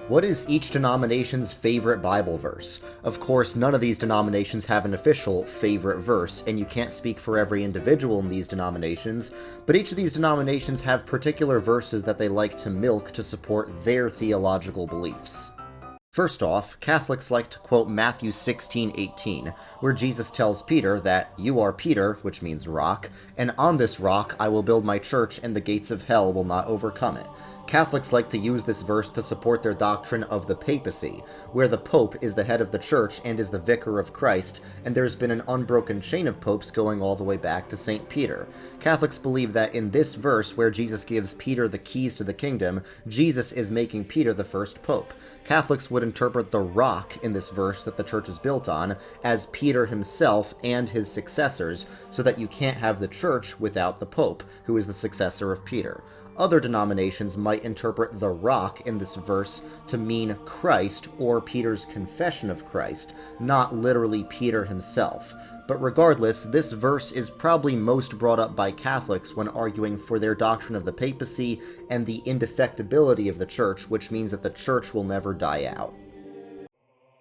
What is each denomination's favorite Bible verse? Of course, none of these denominations have an official favorite verse, and you can't speak for every individual in these denominations, but each of these denominations have particular verses that they like to milk to support their theological beliefs. First off, Catholics like to quote Matthew 16:18, where Jesus tells Peter that, "You are Peter," which means rock, "and on this rock I will build my church, and the gates of hell will not overcome it." Catholics like to use this verse to support their doctrine of the papacy, where the Pope is the head of the church and is the vicar of Christ, and there's been an unbroken chain of popes going all the way back to St. Peter. Catholics believe that in this verse, where Jesus gives Peter the keys to the kingdom, Jesus is making Peter the first pope. Catholics would interpret the rock in this verse that the church is built on as Peter himself and his successors, so that you can't have the church without the Pope, who is the successor of Peter. Other denominations might interpret the rock in this verse to mean Christ or Peter's confession of Christ, not literally Peter himself. But regardless, this verse is probably most brought up by Catholics when arguing for their doctrine of the papacy and the indefectibility of the church, which means that the church will never die out.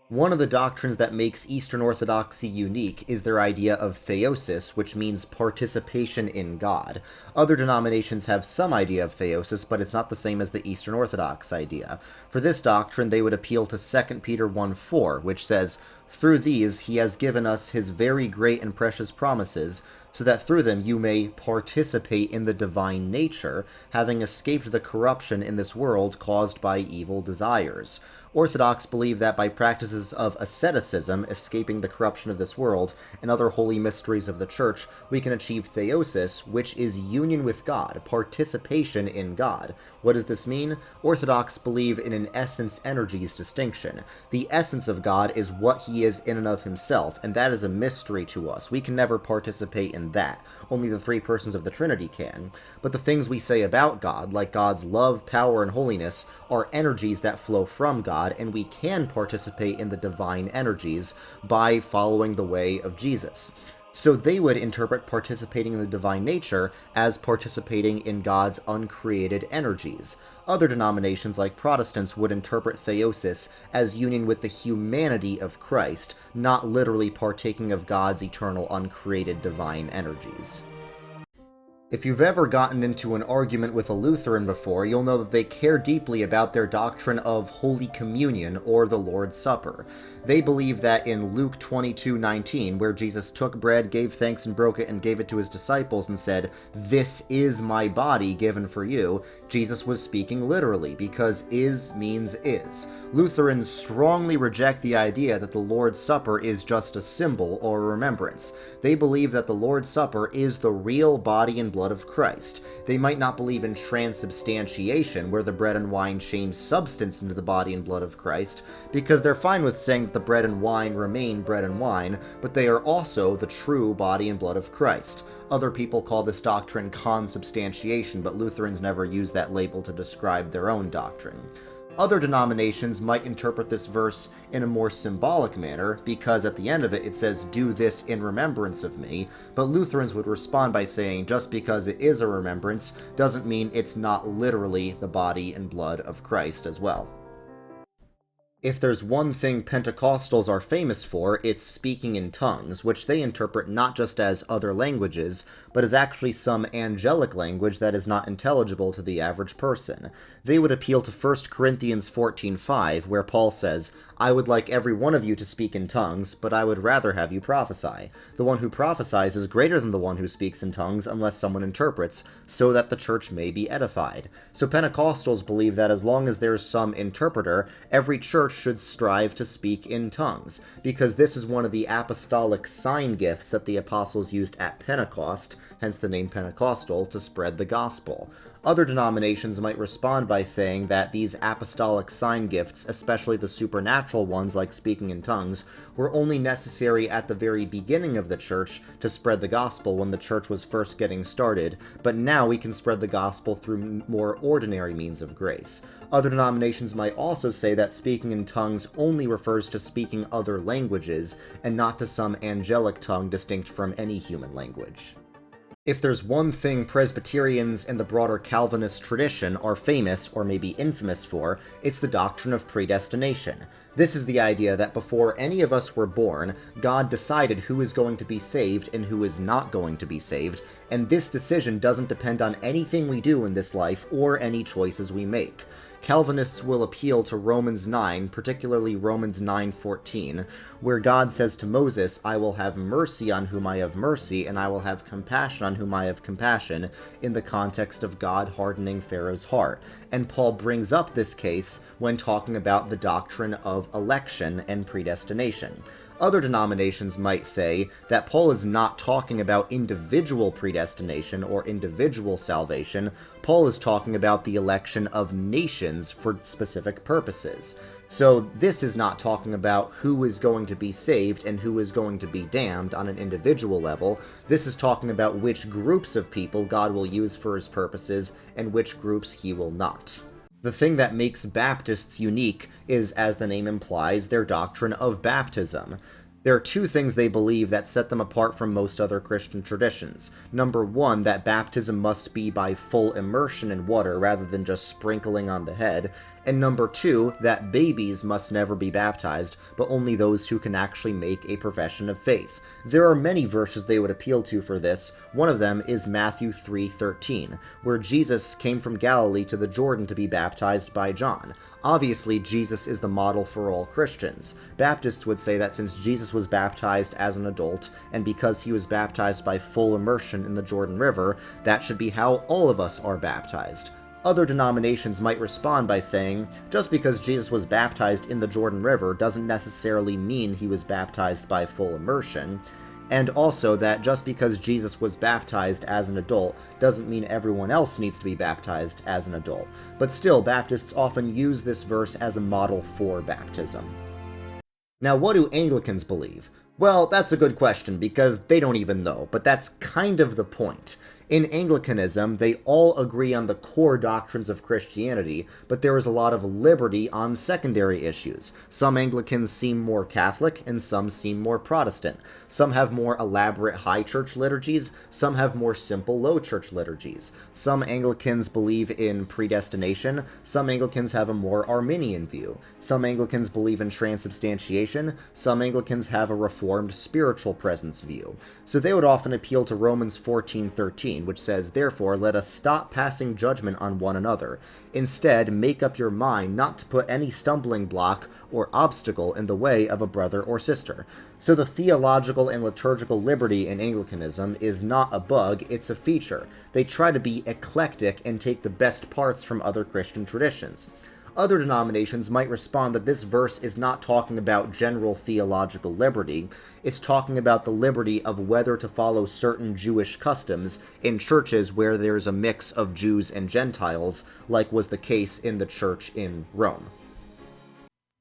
One of the doctrines that makes Eastern Orthodoxy unique is their idea of theosis, which means participation in God. Other denominations have some idea of theosis, but it's not the same as the Eastern Orthodox idea. For this doctrine, they would appeal to 2 Peter 1:4, which says, "Through these he has given us his very great and precious promises, so that through them you may participate in the divine nature, having escaped the corruption in this world caused by evil desires." Orthodox believe that by practices of asceticism, escaping the corruption of this world, and other holy mysteries of the Church, we can achieve theosis, which is union with God, participation in God. What does this mean? Orthodox believe in an essence-energies distinction. The essence of God is what he is in and of himself, and that is a mystery to us. We can never participate in that. Only the three persons of the Trinity can. But the things we say about God, like God's love, power, and holiness, are energies that flow from God, and we can participate in the divine energies by following the way of Jesus. So they would interpret participating in the divine nature as participating in God's uncreated energies. Other denominations, like Protestants, would interpret theosis as union with the humanity of Christ, not literally partaking of God's eternal uncreated divine energies. If you've ever gotten into an argument with a Lutheran before, you'll know that they care deeply about their doctrine of Holy Communion, or the Lord's Supper. They believe that in Luke 22:19, where Jesus took bread, gave thanks and broke it, and gave it to his disciples and said, "This is my body given for you," Jesus was speaking literally, because is means is. Lutherans strongly reject the idea that the Lord's Supper is just a symbol or a remembrance. They believe that the Lord's Supper is the real body and blood of Christ. They might not believe in transubstantiation, where the bread and wine change substance into the body and blood of Christ, because they're fine with saying that the bread and wine remain bread and wine, but they are also the true body and blood of Christ. Other people call this doctrine consubstantiation, but Lutherans never use that label to describe their own doctrine. Other denominations might interpret this verse in a more symbolic manner, because at the end of it, it says, "Do this in remembrance of me," but Lutherans would respond by saying, just because it is a remembrance doesn't mean it's not literally the body and blood of Christ as well. If there's one thing Pentecostals are famous for, it's speaking in tongues, which they interpret not just as other languages, but as actually some angelic language that is not intelligible to the average person. They would appeal to 1 Corinthians 14:5, where Paul says, "I would like every one of you to speak in tongues, but I would rather have you prophesy. The one who prophesies is greater than the one who speaks in tongues unless someone interprets, so that the church may be edified." So Pentecostals believe that as long as there's some interpreter, every church should strive to speak in tongues, because this is one of the apostolic sign gifts that the apostles used at Pentecost, hence the name Pentecostal, to spread the gospel. Other denominations might respond by saying that these apostolic sign gifts, especially the supernatural ones like speaking in tongues, were only necessary at the very beginning of the church to spread the gospel when the church was first getting started, but now we can spread the gospel through more ordinary means of grace. Other denominations might also say that speaking in tongues only refers to speaking other languages, and not to some angelic tongue distinct from any human language. If there's one thing Presbyterians and the broader Calvinist tradition are famous, or maybe infamous for, it's the doctrine of predestination. This is the idea that before any of us were born, God decided who is going to be saved and who is not going to be saved, and this decision doesn't depend on anything we do in this life or any choices we make. Calvinists will appeal to Romans 9, particularly Romans 9:14, where God says to Moses, "I will have mercy on whom I have mercy, and I will have compassion on whom I have compassion," in the context of God hardening Pharaoh's heart. And Paul brings up this case when talking about the doctrine of election and predestination. Other denominations might say that Paul is not talking about individual predestination or individual salvation. Paul is talking about the election of nations for specific purposes. So this is not talking about who is going to be saved and who is going to be damned on an individual level. This is talking about which groups of people God will use for his purposes and which groups he will not. The thing that makes Baptists unique is, as the name implies, their doctrine of baptism. There are two things they believe that set them apart from most other Christian traditions. Number one, that baptism must be by full immersion in water rather than just sprinkling on the head. And number two, that babies must never be baptized, but only those who can actually make a profession of faith. There are many verses they would appeal to for this. One of them is Matthew 3:13, where Jesus came from Galilee to the Jordan to be baptized by John. Obviously, Jesus is the model for all Christians. Baptists would say that since Jesus was baptized as an adult, and because he was baptized by full immersion in the Jordan River, that should be how all of us are baptized. Other denominations might respond by saying, just because Jesus was baptized in the Jordan River doesn't necessarily mean he was baptized by full immersion, and also that just because Jesus was baptized as an adult doesn't mean everyone else needs to be baptized as an adult. But still, Baptists often use this verse as a model for baptism. Now, what do Anglicans believe? Well, that's a good question, because they don't even know, but that's kind of the point. In Anglicanism, they all agree on the core doctrines of Christianity, but there is a lot of liberty on secondary issues. Some Anglicans seem more Catholic, and some seem more Protestant. Some have more elaborate high church liturgies, some have more simple low church liturgies. Some Anglicans believe in predestination, some Anglicans have a more Arminian view. Some Anglicans believe in transubstantiation, some Anglicans have a Reformed spiritual presence view. So they would often appeal to Romans 14:13, which says, "Therefore, let us stop passing judgment on one another. Instead, make up your mind not to put any stumbling block or obstacle in the way of a brother or sister." So the theological and liturgical liberty in Anglicanism is not a bug, it's a feature. They try to be eclectic and take the best parts from other Christian traditions. Other denominations might respond that this verse is not talking about general theological liberty, it's talking about the liberty of whether to follow certain Jewish customs in churches where there's a mix of Jews and Gentiles, like was the case in the church in Rome.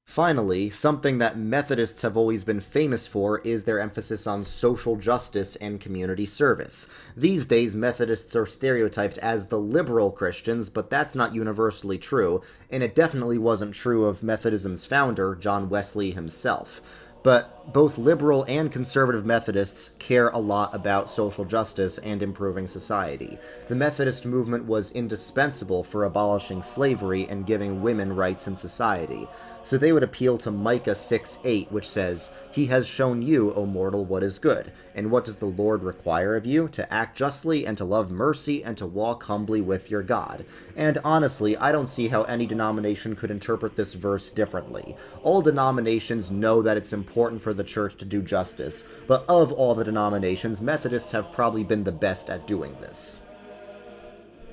Finally, something that Methodists have always been famous for is their emphasis on social justice and community service. These days, Methodists are stereotyped as the liberal Christians, but that's not universally true, and it definitely wasn't true of Methodism's founder, John Wesley himself. But both liberal and conservative Methodists care a lot about social justice and improving society. The Methodist movement was indispensable for abolishing slavery and giving women rights in society. So they would appeal to Micah 6:8, which says, "He has shown you, O mortal, what is good. And what does the Lord require of you? To act justly, and to love mercy, and to walk humbly with your God." And honestly, I don't see how any denomination could interpret this verse differently. All denominations know that it's important for the church to do justice, but of all the denominations, Methodists have probably been the best at doing this.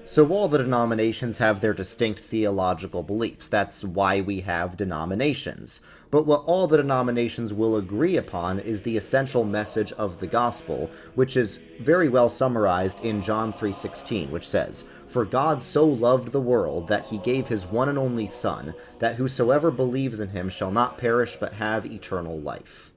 So all the denominations have their distinct theological beliefs. That's why we have denominations. But what all the denominations will agree upon is the essential message of the gospel, which is very well summarized in John 3:16, which says, "For God so loved the world that he gave his one and only Son, that whosoever believes in him shall not perish but have eternal life."